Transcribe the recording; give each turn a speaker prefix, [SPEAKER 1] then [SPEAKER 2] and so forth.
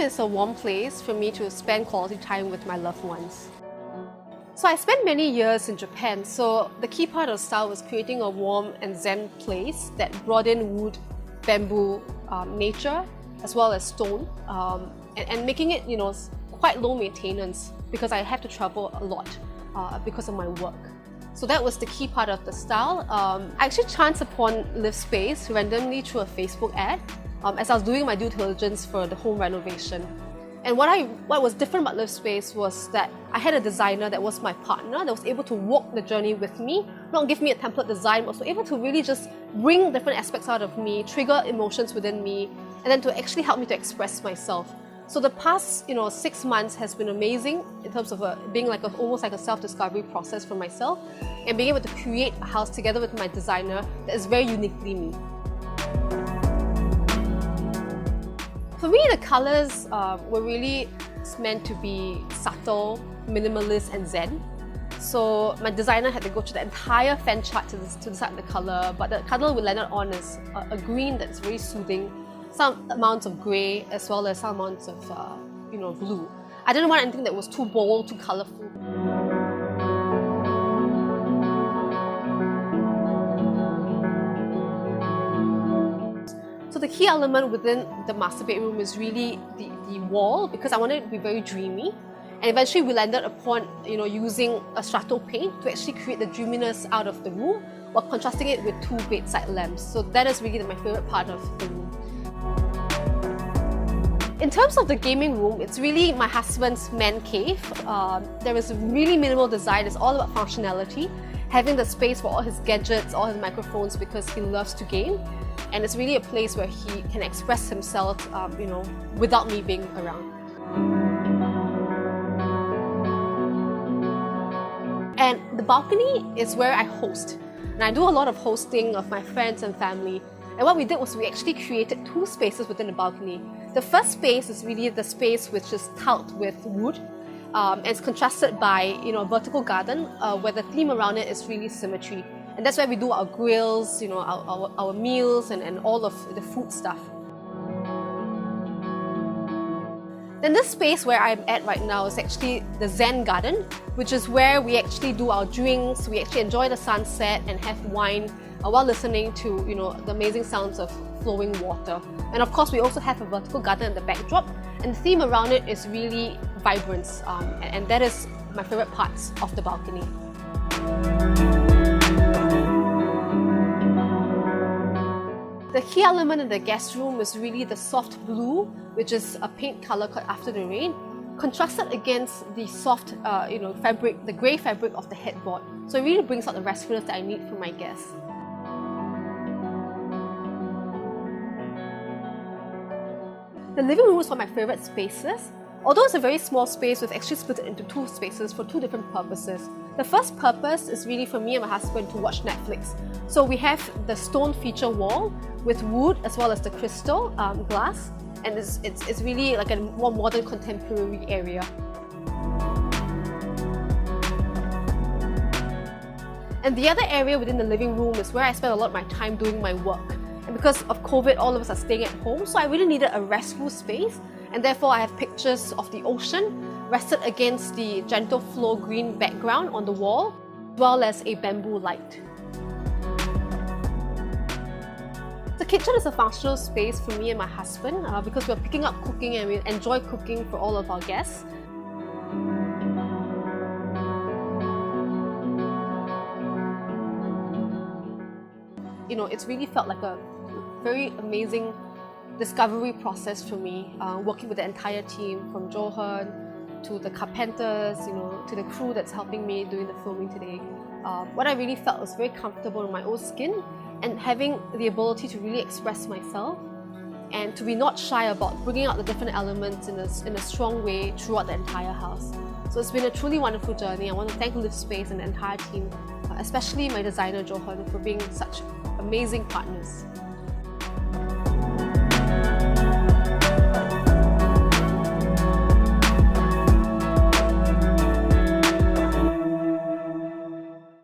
[SPEAKER 1] is a warm place for me to spend quality time with my loved ones. So I spent many years in Japan, so the key part of style was creating a warm and zen place that brought in wood, bamboo, nature, as well as stone, and making it, quite low maintenance because I have to travel a lot because of my work. So that was the key part of the style. I actually chanced upon Livespace randomly through a Facebook ad as I was doing my due diligence for the home renovation. And what was different about Livespace was that I had a designer that was my partner that was able to walk the journey with me, not give me a template design, but was able to really just bring different aspects out of me, trigger emotions within me, and then to actually help me to express myself. So the past 6 months has been amazing in terms of being almost like a self-discovery process for myself and being able to create a house together with my designer that is very uniquely me. For me, the colours were really meant to be subtle, minimalist and zen. So my designer had to go through the entire fan chart to decide the colour, but the colour we landed on is a green that's very soothing, some amounts of grey as well as some amounts of blue. I didn't want anything that was too bold, too colourful. So the key element within the master bedroom is really the wall, because I wanted it to be very dreamy. And eventually we landed upon using a strato paint to actually create the dreaminess out of the room while contrasting it with 2 bedside lamps. So that is really my favourite part of the room. In terms of the gaming room, it's really my husband's man cave. There is really minimal design. It's all about functionality, having the space for all his gadgets, all his microphones, because he loves to game. And it's really a place where he can express himself, without me being around. And the balcony is where I host. And I do a lot of hosting of my friends and family. And what we did was we actually created 2 spaces within the balcony. The first space is really the space which is tiled with wood. And it's contrasted by a vertical garden where the theme around it is really symmetry. And that's where we do our grills, our meals and all of the food stuff. Then this space where I'm at right now is actually the Zen garden, which is where we actually do our drinks, we actually enjoy the sunset and have wine while listening to the amazing sounds of flowing water. And of course we also have a vertical garden in the backdrop, and the theme around it is really vibrance, and that is my favourite parts of the balcony. The key element in the guest room is really the soft blue, which is a paint colour cut after the rain, contrasted against the soft fabric, the grey fabric of the headboard. So it really brings out the restfulness that I need for my guests. The living room is one of my favourite spaces. Although it's a very small space, we've actually split it into 2 spaces for 2 different purposes. The first purpose is really for me and my husband to watch Netflix. So we have the stone feature wall with wood as well as the crystal glass, and it's really like a more modern contemporary area. And the other area within the living room is where I spend a lot of my time doing my work. And because of COVID, all of us are staying at home, so I really needed a restful space, and therefore I have pictures of the ocean rested against the gentle flow green background on the wall, as well as a bamboo light. The kitchen is a functional space for me and my husband because we're picking up cooking and we enjoy cooking for all of our guests. It's really felt like a very amazing discovery process for me, working with the entire team, from Johan to the carpenters, to the crew that's helping me doing the filming today. What I really felt was very comfortable in my own skin and having the ability to really express myself and to be not shy about bringing out the different elements in a strong way throughout the entire house. So it's been a truly wonderful journey. I want to thank Livespace and the entire team, especially my designer Johan, for being such amazing partners.